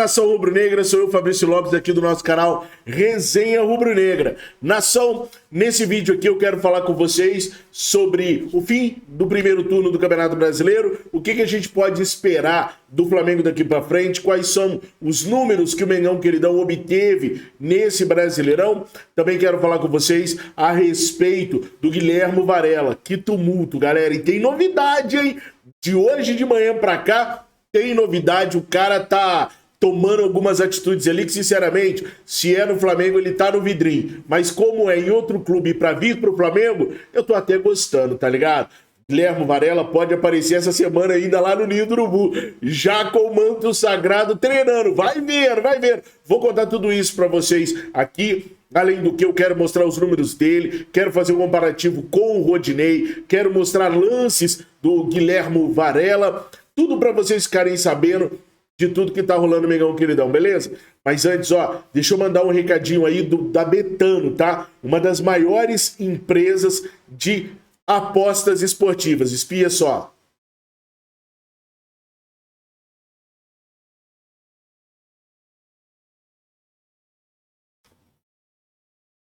nação rubro-negra, sou eu, Fabrício Lopes, aqui do nosso canal Resenha Rubro-Negra. Nação, nesse vídeo aqui eu quero falar com vocês sobre o fim do primeiro turno do Campeonato Brasileiro, o que a gente pode esperar do Flamengo daqui para frente, quais são os números que o Mengão Queridão obteve nesse Brasileirão. Também quero falar com vocês a respeito do Guilhermo Varela. Que tumulto, galera, e tem novidade, hein? De hoje de manhã para cá, tem novidade, o cara tá tomando algumas atitudes ali que, sinceramente, se é no Flamengo, ele tá no vidrinho. Mas como é em outro clube pra vir pro Flamengo, eu tô até gostando, tá ligado? Guilhermo Varela pode aparecer essa semana ainda lá no Ninho do Urubu, já com o manto sagrado treinando. Vai ver, vai ver. Vou contar tudo isso pra vocês aqui. Além do que, eu quero mostrar os números dele, quero fazer um comparativo com o Rodinei, quero mostrar lances do Guilhermo Varela. Tudo para vocês ficarem sabendo de tudo que tá rolando no Mengão Queridão, beleza? Mas antes, ó, deixa eu mandar um recadinho aí da Betano, tá? Uma das maiores empresas de apostas esportivas. Espia só.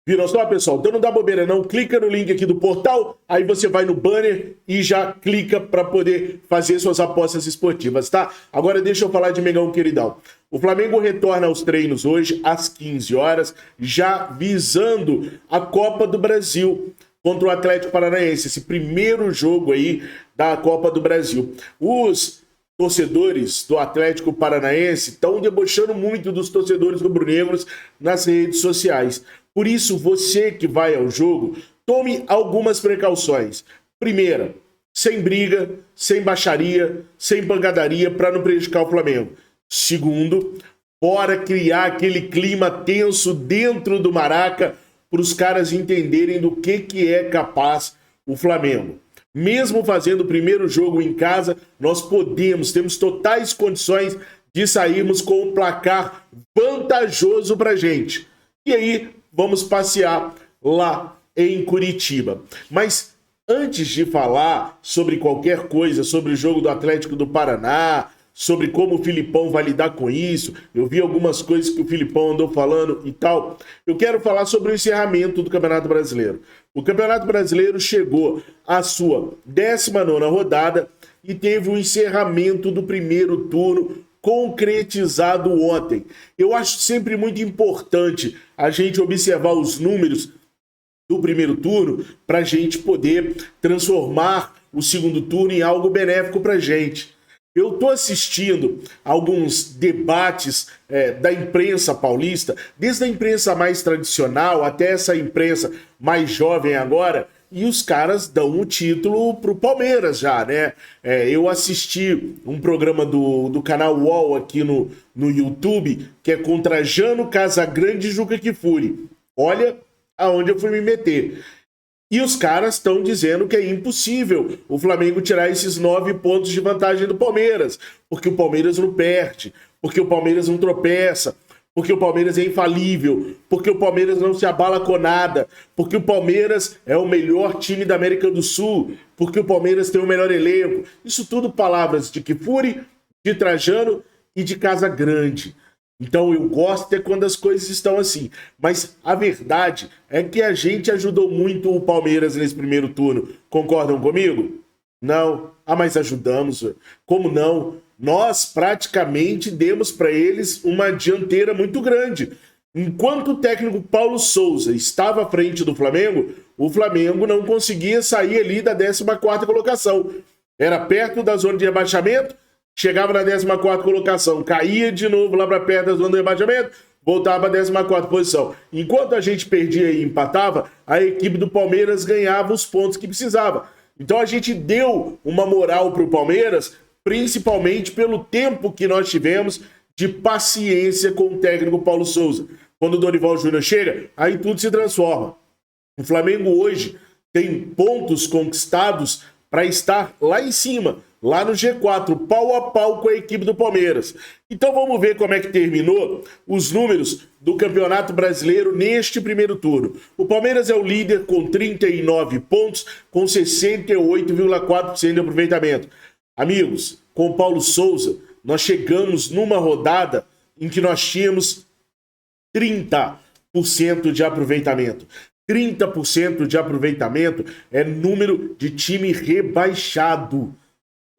Viram só, pessoal? Então não dá bobeira não, clica no link aqui do portal, aí você vai no banner e já clica para poder fazer suas apostas esportivas, tá? Agora deixa eu falar de Mengão Queridão. O Flamengo retorna aos treinos hoje às 15 horas, já visando a Copa do Brasil contra o Atlético Paranaense, esse primeiro jogo aí da Copa do Brasil. Os torcedores do Atlético Paranaense estão debochando muito dos torcedores rubro-negros nas redes sociais. Por isso, você que vai ao jogo, tome algumas precauções. Primeira, sem briga, sem baixaria, sem pancadaria para não prejudicar o Flamengo. Segundo, bora criar aquele clima tenso dentro do Maraca para os caras entenderem do que é capaz o Flamengo. Mesmo fazendo o primeiro jogo em casa, nós temos totais condições de sairmos com um placar vantajoso pra gente. E aí, vamos passear lá em Curitiba. Mas antes de falar sobre qualquer coisa, sobre o jogo do Atlético do Paraná, sobre como o Filipão vai lidar com isso, eu vi algumas coisas que o Filipão andou falando e tal, eu quero falar sobre o encerramento do Campeonato Brasileiro. O Campeonato Brasileiro chegou à sua 19ª rodada e teve o encerramento do primeiro turno concretizado ontem. Eu acho sempre muito importante a gente observar os números do primeiro turno para a gente poder transformar o segundo turno em algo benéfico para a gente. Eu estou assistindo alguns debates da imprensa paulista, desde a imprensa mais tradicional até essa imprensa mais jovem agora, e os caras dão o título pro Palmeiras já, né? Eu assisti um programa do canal UOL aqui no YouTube, que é contra Jano, Casagrande e Juca Kfouri. Olha aonde eu fui me meter. E os caras estão dizendo que é impossível o Flamengo tirar esses 9 pontos de vantagem do Palmeiras, porque o Palmeiras não perde, porque o Palmeiras não tropeça, porque o Palmeiras é infalível, porque o Palmeiras não se abala com nada, porque o Palmeiras é o melhor time da América do Sul, porque o Palmeiras tem o melhor elenco. Isso tudo palavras de Kfouri, de Trajano e de Casagrande. Então eu gosto é quando as coisas estão assim. Mas a verdade é que a gente ajudou muito o Palmeiras nesse primeiro turno. Concordam comigo? Não. Ah, mas ajudamos. Como não? Nós praticamente demos para eles uma dianteira muito grande. Enquanto o técnico Paulo Souza estava à frente do Flamengo, o Flamengo não conseguia sair ali da 14ª colocação. Era perto da zona de rebaixamento, chegava na 14ª colocação, caía de novo lá para perto da zona do rebaixamento, voltava para a 14ª posição. Enquanto a gente perdia e empatava, a equipe do Palmeiras ganhava os pontos que precisava. Então a gente deu uma moral para o Palmeiras, principalmente pelo tempo que nós tivemos de paciência com o técnico Paulo Souza. Quando o Dorival Júnior chega, aí tudo se transforma. O Flamengo hoje tem pontos conquistados para estar lá em cima, lá no G4, pau a pau com a equipe do Palmeiras. Então vamos ver como é que terminou os números do Campeonato Brasileiro neste primeiro turno. O Palmeiras é o líder com 39 pontos, com 68,4% de aproveitamento. Amigos, com o Paulo Souza, nós chegamos numa rodada em que nós tínhamos 30% de aproveitamento. 30% de aproveitamento é número de time rebaixado.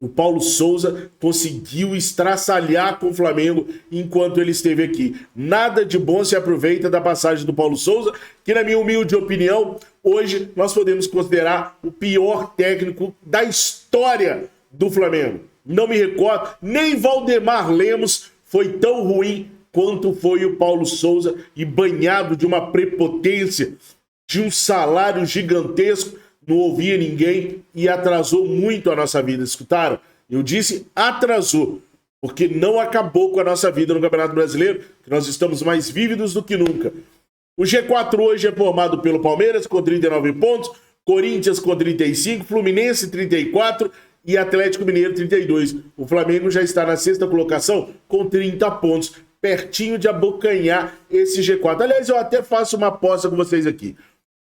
O Paulo Souza conseguiu estraçalhar com o Flamengo enquanto ele esteve aqui. Nada de bom se aproveita da passagem do Paulo Souza, que na minha humilde opinião, hoje nós podemos considerar o pior técnico da história do Flamengo. Não me recordo, nem Valdemar Lemos foi tão ruim quanto foi o Paulo Souza, e banhado de uma prepotência, de um salário gigantesco, não ouvia ninguém e atrasou muito a nossa vida. Escutaram? Eu disse atrasou, porque não acabou com a nossa vida no Campeonato Brasileiro, que nós estamos mais vívidos do que nunca. O G4 hoje é formado pelo Palmeiras com 39 pontos, Corinthians com 35, Fluminense 34 e Atlético Mineiro 32. O Flamengo já está na sexta colocação com 30 pontos, pertinho de abocanhar esse G4. Aliás, eu até faço uma aposta com vocês aqui.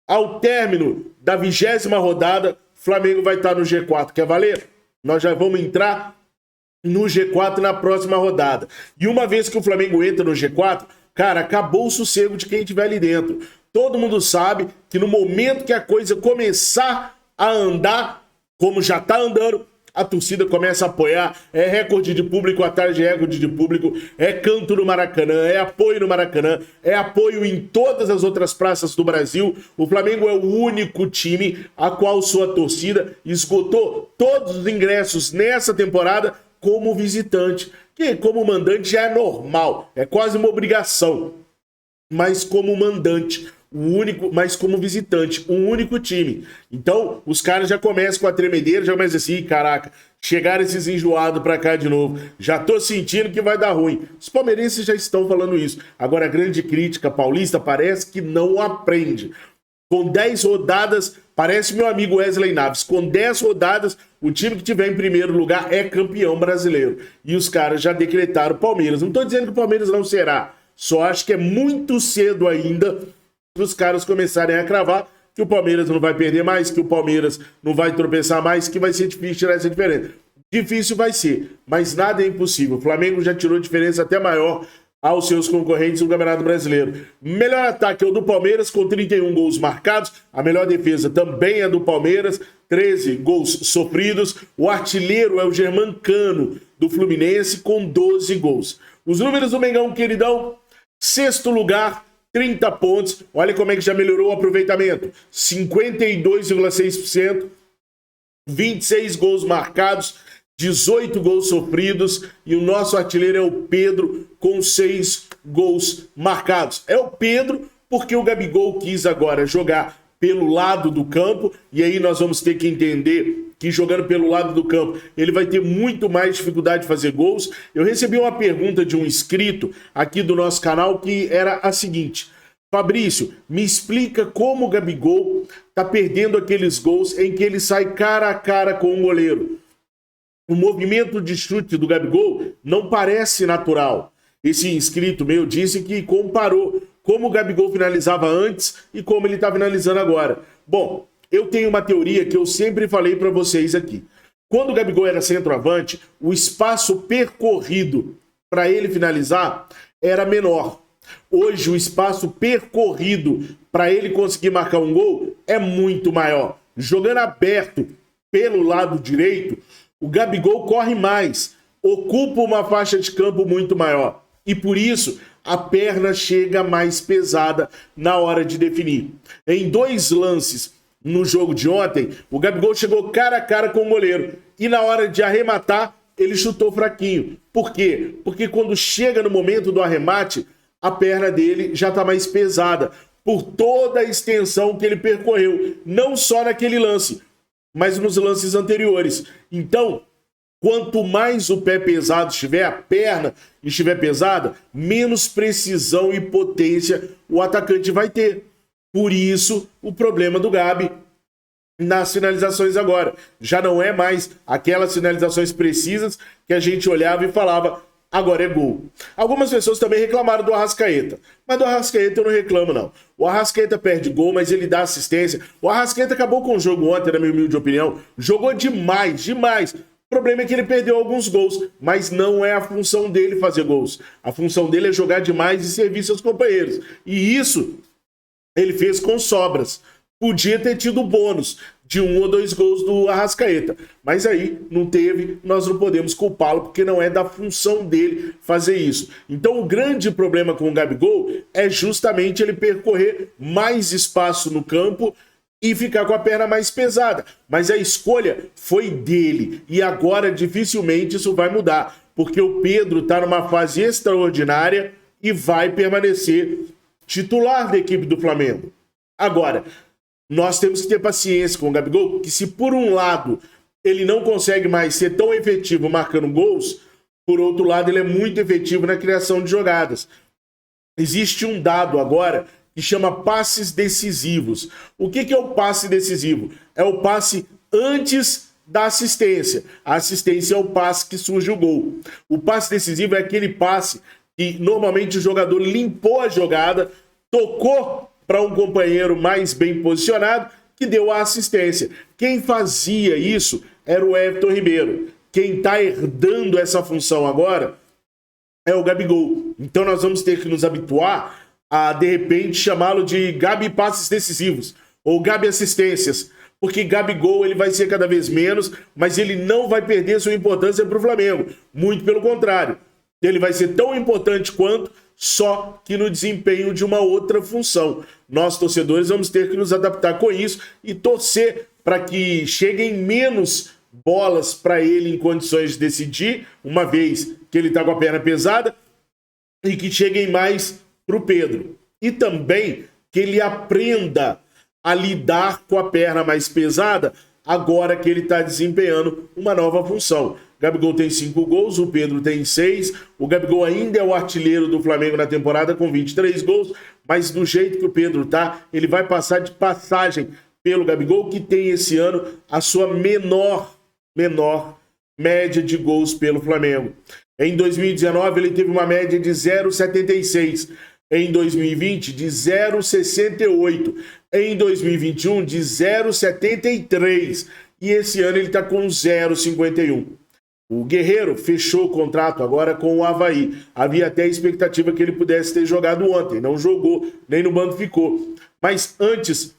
Ao término da 20ª rodada, o Flamengo vai estar no G4. Quer valer? Nós já vamos entrar no G4 na próxima rodada. E uma vez que o Flamengo entra no G4, cara, acabou o sossego de quem estiver ali dentro. Todo mundo sabe que no momento que a coisa começar a andar, como já está andando, a torcida começa a apoiar, é recorde de público atrás de recorde de público, é canto no Maracanã, é apoio no Maracanã, é apoio em todas as outras praças do Brasil. O Flamengo é o único time a qual sua torcida esgotou todos os ingressos nessa temporada como visitante, que como mandante já é normal, é quase uma obrigação, mas como mandante, mas como visitante, um único time. Então, os caras já começam com a tremedeira, já começam assim, caraca, chegaram esses enjoados pra cá de novo, já tô sentindo que vai dar ruim. Os palmeirenses já estão falando isso. Agora, a grande crítica paulista parece que não aprende. Com 10 rodadas, parece meu amigo Wesley Naves, com 10 rodadas, o time que tiver em primeiro lugar é campeão brasileiro. E os caras já decretaram o Palmeiras. Não tô dizendo que o Palmeiras não será, só acho que é muito cedo ainda para os caras começarem a cravar que o Palmeiras não vai perder mais, que o Palmeiras não vai tropeçar mais, que vai ser difícil tirar essa diferença. Difícil vai ser, mas nada é impossível. O Flamengo já tirou diferença até maior aos seus concorrentes no Campeonato Brasileiro. Melhor ataque é o do Palmeiras, com 31 gols marcados. A melhor defesa também é do Palmeiras, 13 gols sofridos. O artilheiro é o Germancano, do Fluminense, com 12 gols. Os números do Mengão, queridão: sexto lugar, 30 pontos. Olha como é que já melhorou o aproveitamento. 52,6%, 26 gols marcados, 18 gols sofridos. E o nosso artilheiro é o Pedro, com 6 gols marcados. É o Pedro porque o Gabigol quis agora jogar pelo lado do campo. E aí nós vamos ter que entender que jogando pelo lado do campo, ele vai ter muito mais dificuldade de fazer gols. Eu recebi uma pergunta de um inscrito aqui do nosso canal que era a seguinte: Fabrício, me explica como o Gabigol tá perdendo aqueles gols em que ele sai cara a cara com o goleiro. O movimento de chute do Gabigol não parece natural. Esse inscrito meu disse que comparou como o Gabigol finalizava antes e como ele está finalizando agora. Bom, eu tenho uma teoria que eu sempre falei para vocês aqui. Quando o Gabigol era centroavante, o espaço percorrido para ele finalizar era menor. Hoje, o espaço percorrido para ele conseguir marcar um gol é muito maior. Jogando aberto pelo lado direito, o Gabigol corre mais, ocupa uma faixa de campo muito maior. E por isso, a perna chega mais pesada na hora de definir. Em 2 lances no jogo de ontem, o Gabigol chegou cara a cara com o goleiro. E na hora de arrematar, ele chutou fraquinho. Por quê? Porque quando chega no momento do arremate, a perna dele já está mais pesada, por toda a extensão que ele percorreu. Não só naquele lance, mas nos lances anteriores. Então, quanto mais o pé pesado estiver, a perna estiver pesada, menos precisão e potência o atacante vai ter. Por isso, o problema do Gabi nas finalizações agora. Já não é mais aquelas finalizações precisas que a gente olhava e falava, agora é gol. Algumas pessoas também reclamaram do Arrascaeta. Mas do Arrascaeta eu não reclamo, não. O Arrascaeta perde gol, mas ele dá assistência. O Arrascaeta acabou com o jogo ontem, na minha humilde opinião. Jogou demais, demais. O problema é que ele perdeu alguns gols, mas não é a função dele fazer gols. A função dele é jogar demais e servir seus companheiros. E isso ele fez com sobras. Podia ter tido bônus de 1 ou 2 gols do Arrascaeta. Mas aí não teve, nós não podemos culpá-lo, porque não é da função dele fazer isso. Então o grande problema com o Gabigol é justamente ele percorrer mais espaço no campo e ficar com a perna mais pesada. Mas a escolha foi dele. E agora dificilmente isso vai mudar. Porque o Pedro está numa fase extraordinária e vai permanecer titular da equipe do Flamengo. Agora, nós temos que ter paciência com o Gabigol, que se por um lado ele não consegue mais ser tão efetivo marcando gols, por outro lado ele é muito efetivo na criação de jogadas. Existe um dado agora que chama passes decisivos. O que é o passe decisivo? É o passe antes da assistência. A assistência é o passe que surge o gol. O passe decisivo é aquele passe que normalmente o jogador limpou a jogada, tocou para um companheiro mais bem posicionado, que deu a assistência. Quem fazia isso era o Everton Ribeiro. Quem está herdando essa função agora é o Gabigol. Então nós vamos ter que nos habituar a, de repente, chamá-lo de Gabi Passes Decisivos ou Gabi Assistências, porque Gabigol ele vai ser cada vez menos, mas ele não vai perder sua importância para o Flamengo. Muito pelo contrário. Ele vai ser tão importante quanto, só que no desempenho de uma outra função. Nós, torcedores, vamos ter que nos adaptar com isso e torcer para que cheguem menos bolas para ele em condições de decidir, uma vez que ele está com a perna pesada, e que cheguem mais para o Pedro. E também que ele aprenda a lidar com a perna mais pesada agora que ele está desempenhando uma nova função. Gabigol tem 5 gols, o Pedro tem 6. O Gabigol ainda é o artilheiro do Flamengo na temporada com 23 gols, mas do jeito que o Pedro tá, ele vai passar de passagem pelo Gabigol, que tem esse ano a sua menor média de gols pelo Flamengo. Em 2019 ele teve uma média de 0,76. Em 2020 de 0,68. Em 2021 de 0,73. E esse ano ele está com 0,51. O Guerreiro fechou o contrato agora com o Avaí. Havia até a expectativa que ele pudesse ter jogado ontem. Não jogou, nem no banco ficou. Mas antes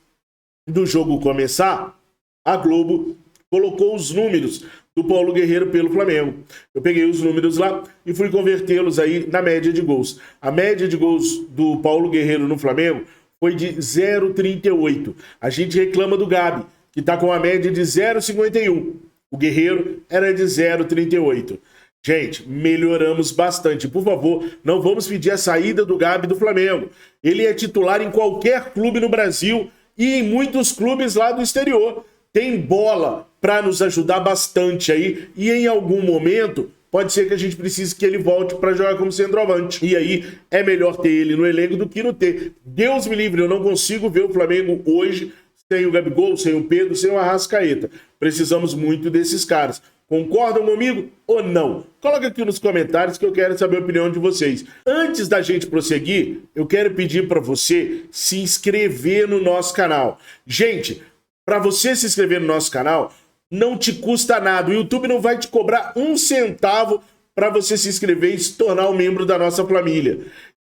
do jogo começar, a Globo colocou os números do Paulo Guerreiro pelo Flamengo. Eu peguei os números lá e fui convertê-los aí na média de gols. A média de gols do Paulo Guerreiro no Flamengo foi de 0,38. A gente reclama do Gabi, que está com a média de 0,51. O Guerreiro era de 0,38. Gente, melhoramos bastante. Por favor, não vamos pedir a saída do Gabi do Flamengo. Ele é titular em qualquer clube no Brasil e em muitos clubes lá do exterior. Tem bola para nos ajudar bastante aí e em algum momento pode ser que a gente precise que ele volte para jogar como centroavante. E aí é melhor ter ele no elenco do que não ter. Deus me livre, eu não consigo ver o Flamengo hoje sem o Gabigol, sem o Pedro, sem o Arrascaeta. Precisamos muito desses caras. Concordam comigo ou não? Coloca aqui nos comentários que eu quero saber a opinião de vocês. Antes da gente prosseguir, eu quero pedir para você se inscrever no nosso canal. Gente, para você se inscrever no nosso canal, não te custa nada. O YouTube não vai te cobrar 1 centavo para você se inscrever e se tornar um membro da nossa família.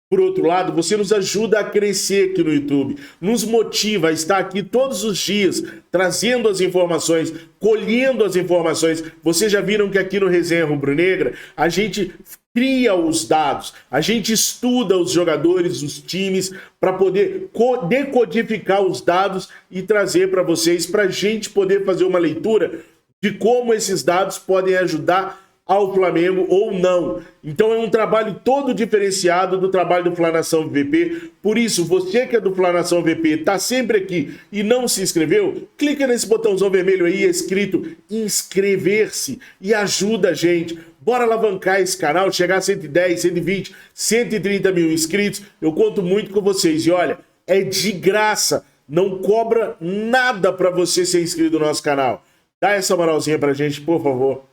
Por outro lado, você nos ajuda a crescer aqui no YouTube, nos motiva a estar aqui todos os dias, trazendo as informações, colhendo as informações. Vocês já viram que aqui no Resenha Rubro-Negra, a gente cria os dados, a gente estuda os jogadores, os times, para poder decodificar os dados e trazer para vocês, para a gente poder fazer uma leitura de como esses dados podem ajudar ao Flamengo ou não. Então é um trabalho todo diferenciado do trabalho do Flanação VP. Por isso, você que é do Flanação VP, está sempre aqui e não se inscreveu, clica nesse botãozão vermelho aí escrito inscrever-se e ajuda a gente. Bora alavancar esse canal, chegar a 110, 120, 130 mil inscritos. Eu conto muito com vocês. E olha, é de graça. Não cobra nada para você ser inscrito no nosso canal. Dá essa moralzinha pra gente, por favor.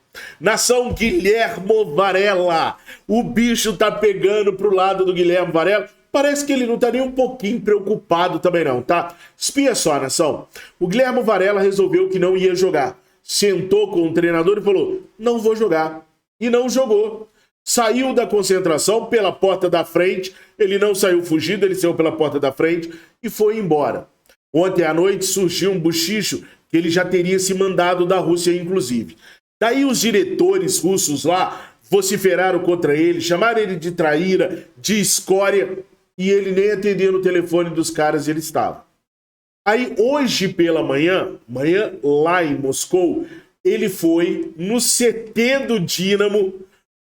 Nação Guilhermo Varela. O bicho tá pegando pro lado do Guilhermo Varela. Parece que ele não tá nem um pouquinho preocupado também não, tá? Espia só, nação. O Guilhermo Varela resolveu que não ia jogar. sentou com o treinador e falou: não vou jogar. E não jogou. Saiu da concentração pela porta da frente, ele não saiu fugido, ele saiu pela porta da frente e foi embora. Ontem à noite surgiu um bochicho que ele já teria se mandado da Rússia, inclusive. Daí os diretores russos lá vociferaram contra ele, chamaram ele de traíra, de escória, e ele nem atendendo o telefone dos caras ele estava. Aí hoje pela manhã lá em Moscou, ele foi no CT do Dínamo,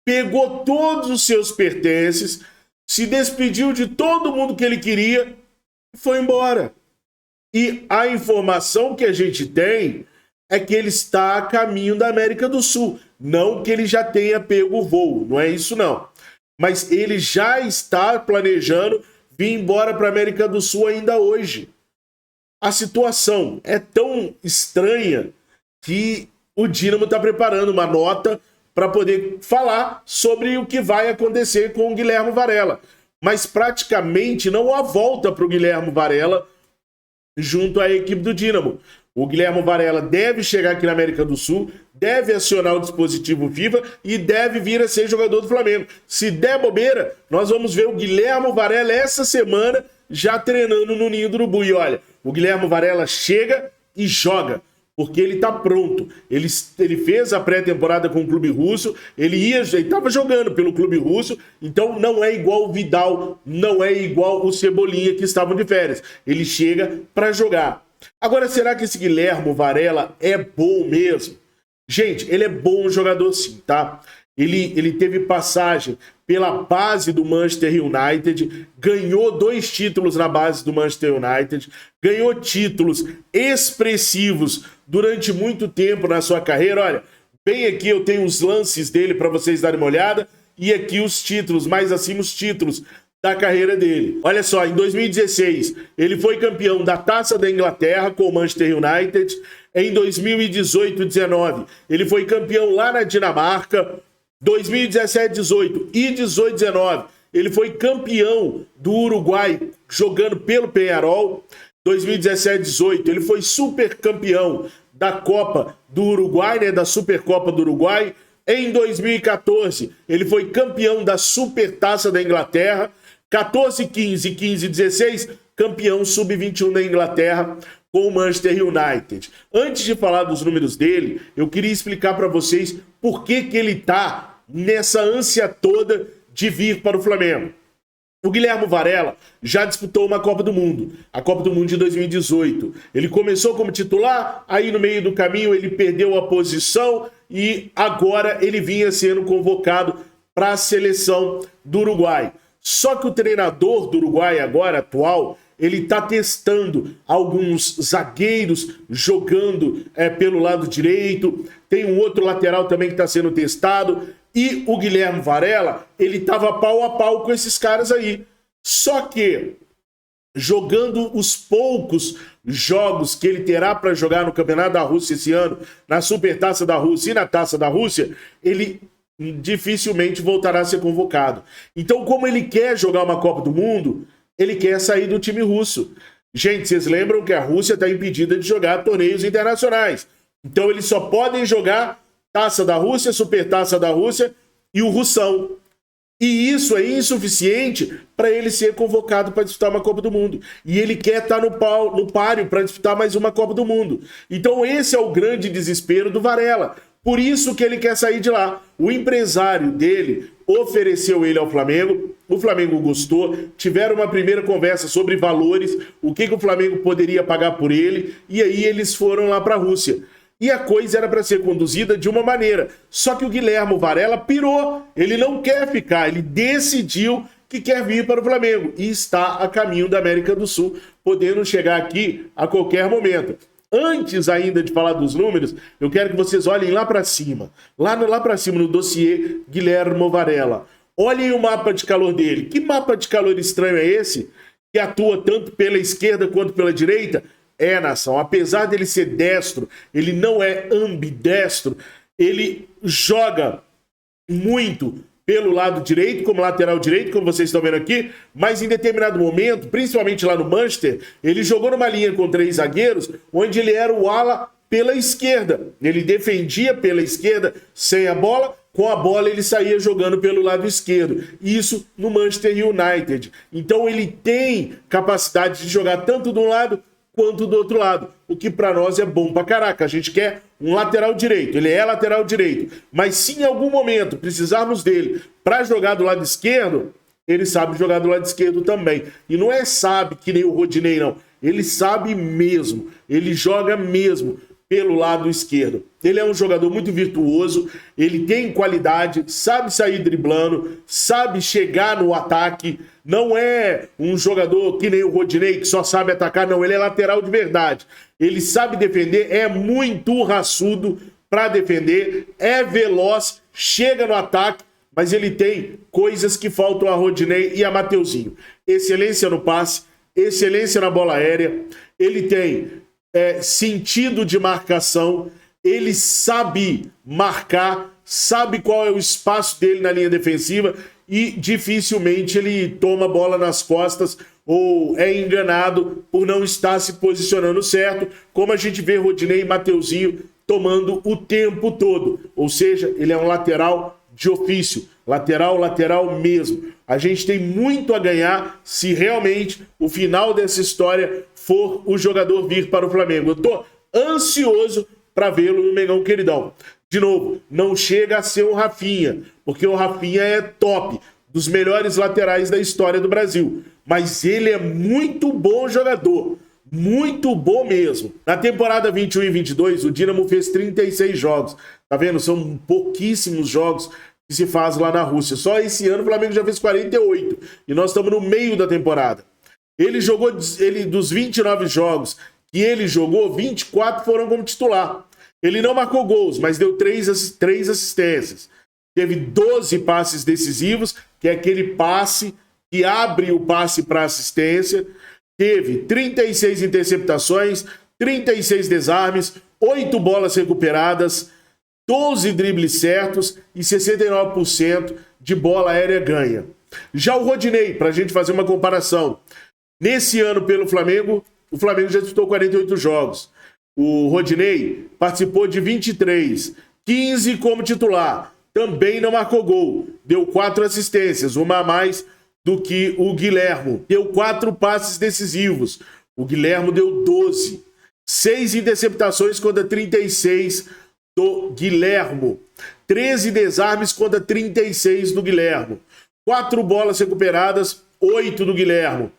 pegou todos os seus pertences, se despediu de todo mundo que ele queria e foi embora. E a informação que a gente tem é que ele está a caminho da América do Sul. Não que ele já tenha pego o voo, não é isso não. Mas ele já está planejando vir embora para a América do Sul ainda hoje. A situação é tão estranha que o Dínamo está preparando uma nota para poder falar sobre o que vai acontecer com o Guilherme Varela. Mas praticamente não há volta para o Guilherme Varela junto à equipe do Dínamo. O Guilherme Varela deve chegar aqui na América do Sul, deve acionar o dispositivo FIFA e deve vir a ser jogador do Flamengo. Se der bobeira, nós vamos ver o Guilherme Varela essa semana já treinando no Ninho do Urubu. E olha, o Guilherme Varela chega e joga, porque ele está pronto. Ele fez a pré-temporada com o clube russo, ele estava jogando pelo clube russo, então não é igual o Vidal, não é igual o Cebolinha que estavam de férias. Ele chega para jogar. Agora, será que esse Guilherme Varela é bom mesmo? Gente, ele é bom jogador sim, tá? Ele teve passagem pela base do Manchester United, ganhou 2 títulos na base do Manchester United, ganhou títulos expressivos durante muito tempo na sua carreira. Olha, bem aqui eu tenho os lances dele para vocês darem uma olhada, e aqui os títulos, mais acima os títulos da carreira dele. Olha só, em 2016, ele foi campeão da Taça da Inglaterra com o Manchester United. Em 2018-19, ele foi campeão lá na Dinamarca. 2017-18 e 18-19, ele foi campeão do Uruguai jogando pelo Peñarol. 2017-18, ele foi super campeão da Copa do Uruguai, né, da Supercopa do Uruguai. Em 2014, ele foi campeão da Supertaça da Inglaterra. 14-15 e 15-16, campeão sub-21 da Inglaterra com o Manchester United. Antes de falar dos números dele, eu queria explicar para vocês por que ele está nessa ânsia toda de vir para o Flamengo. O Guilherme Varela já disputou uma Copa do Mundo, a Copa do Mundo de 2018. Ele começou como titular, aí no meio do caminho ele perdeu a posição e agora ele vinha sendo convocado para a seleção do Uruguai. Só que o treinador do Uruguai agora, atual, ele está testando alguns zagueiros jogando pelo lado direito, tem um outro lateral também que está sendo testado, e o Guilherme Varela, ele estava pau a pau com esses caras aí. Só que, jogando os poucos jogos que ele terá para jogar no Campeonato da Rússia esse ano, na Supertaça da Rússia e na Taça da Rússia, ele dificilmente voltará a ser convocado. Então, como ele quer jogar uma Copa do Mundo, ele quer sair do time russo. Gente, vocês lembram que a Rússia está impedida de jogar torneios internacionais. Então, eles só podem jogar Taça da Rússia, Supertaça da Rússia e o Russão. E isso é insuficiente para ele ser convocado para disputar uma Copa do Mundo. E ele quer estar no páreo para disputar mais uma Copa do Mundo. Então, esse é o grande desespero do Varela. Por isso que ele quer sair de lá. O empresário dele ofereceu ele ao Flamengo, o Flamengo gostou, tiveram uma primeira conversa sobre valores, o que o Flamengo poderia pagar por ele, e aí eles foram lá para a Rússia. E a coisa era para ser conduzida de uma maneira. Só que o Guilherme Varela pirou, ele não quer ficar, ele decidiu que quer vir para o Flamengo e está a caminho da América do Sul, podendo chegar aqui a qualquer momento. Antes ainda de falar dos números, eu quero que vocês olhem lá para cima. Lá para cima, no dossiê Guilherme Varela. Olhem o mapa de calor dele. Que mapa de calor estranho é esse? Que atua tanto pela esquerda quanto pela direita? Nação, apesar dele ser destro, ele não é ambidestro. Ele joga muito pelo lado direito, como lateral direito, como vocês estão vendo aqui, mas em determinado momento, principalmente lá no Manchester, ele jogou numa linha com 3 zagueiros, onde ele era o ala pela esquerda. Ele defendia pela esquerda sem a bola, com a bola ele saía jogando pelo lado esquerdo. Isso no Manchester United. Então ele tem capacidade de jogar tanto de um lado quanto do outro lado, o que para nós é bom pra caraca. A gente quer um lateral direito, ele é lateral direito, mas se em algum momento precisarmos dele para jogar do lado esquerdo, ele sabe jogar do lado esquerdo também. E não é sabe que nem o Rodinei, não. Ele sabe mesmo, ele joga mesmo pelo lado esquerdo. Ele é um jogador muito virtuoso, ele tem qualidade, sabe sair driblando, sabe chegar no ataque. Não é um jogador que nem o Rodinei, que só sabe atacar, não. Ele é lateral de verdade. Ele sabe defender, é muito raçudo para defender, é veloz, chega no ataque, mas ele tem coisas que faltam a Rodinei e a Mateuzinho. Excelência no passe, excelência na bola aérea, ele tem sentido de marcação, ele sabe marcar, sabe qual é o espaço dele na linha defensiva e dificilmente ele toma bola nas costas ou é enganado por não estar se posicionando certo, como a gente vê Rodinei e Mateuzinho tomando o tempo todo. Ou seja, ele é um lateral de ofício, lateral mesmo. A gente tem muito a ganhar se realmente o final dessa história for o jogador vir para o Flamengo. Eu tô ansioso para vê-lo no Mengão Queridão. De novo, não chega a ser o Rafinha, porque o Rafinha é top, dos melhores laterais da história do Brasil. Mas ele é muito bom jogador, muito bom mesmo. Na temporada 21 e 22, o Dinamo fez 36 jogos. Tá vendo? São pouquíssimos jogos que se faz lá na Rússia. Só esse ano o Flamengo já fez 48. E nós estamos no meio da temporada. Ele jogou, dos 29 jogos que ele jogou, 24 foram como titular. Ele não marcou gols, mas deu 3 assistências. Teve 12 passes decisivos, que é aquele passe que abre o passe para assistência. Teve 36 interceptações, 36 desarmes, 8 bolas recuperadas, 12 dribles certos e 69% de bola aérea ganha. Já o Rodinei, para a gente fazer uma comparação, nesse ano pelo Flamengo, o Flamengo já disputou 48 jogos. O Rodinei participou de 23, 15 como titular, também não marcou gol, deu 4 assistências, uma a mais do que o Guilhermo, deu 4 passes decisivos, o Guilhermo deu 12, 6 interceptações contra 36 do Guilhermo, 13 desarmes contra 36 do Guilhermo, 4 bolas recuperadas, 8 do Guilhermo,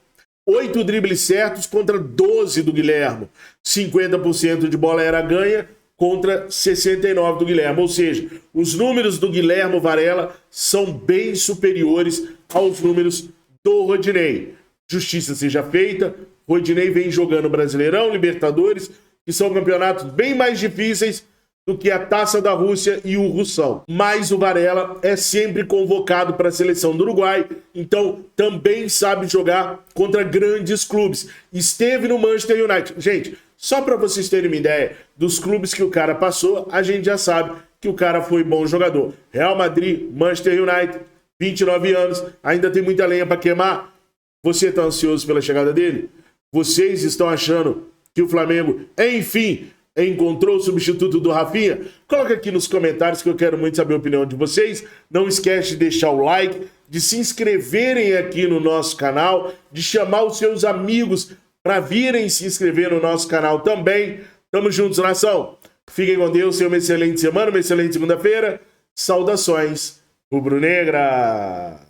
8 dribles certos contra 12 do Guilhermo, 50% de bola aérea ganha contra 69% do Guilhermo. Ou seja, os números do Guilhermo Varela são bem superiores aos números do Rodinei. Justiça seja feita, Rodinei vem jogando Brasileirão, Libertadores, que são campeonatos bem mais difíceis do que a Taça da Rússia e o Russão. Mas o Varela é sempre convocado para a seleção do Uruguai, então também sabe jogar contra grandes clubes. Esteve no Manchester United. Gente, só para vocês terem uma ideia dos clubes que o cara passou, a gente já sabe que o cara foi bom jogador. Real Madrid, Manchester United, 29 anos, ainda tem muita lenha para queimar. Você está ansioso pela chegada dele? Vocês estão achando que o Flamengo, enfim, encontrou o substituto do Rafinha? Coloca aqui nos comentários que eu quero muito saber a opinião de vocês. Não esquece de deixar o like, de se inscreverem aqui no nosso canal, de chamar os seus amigos para virem se inscrever no nosso canal também. Tamo juntos, nação. Fiquem com Deus, tenham uma excelente semana, uma excelente segunda-feira. Saudações rubro-negras.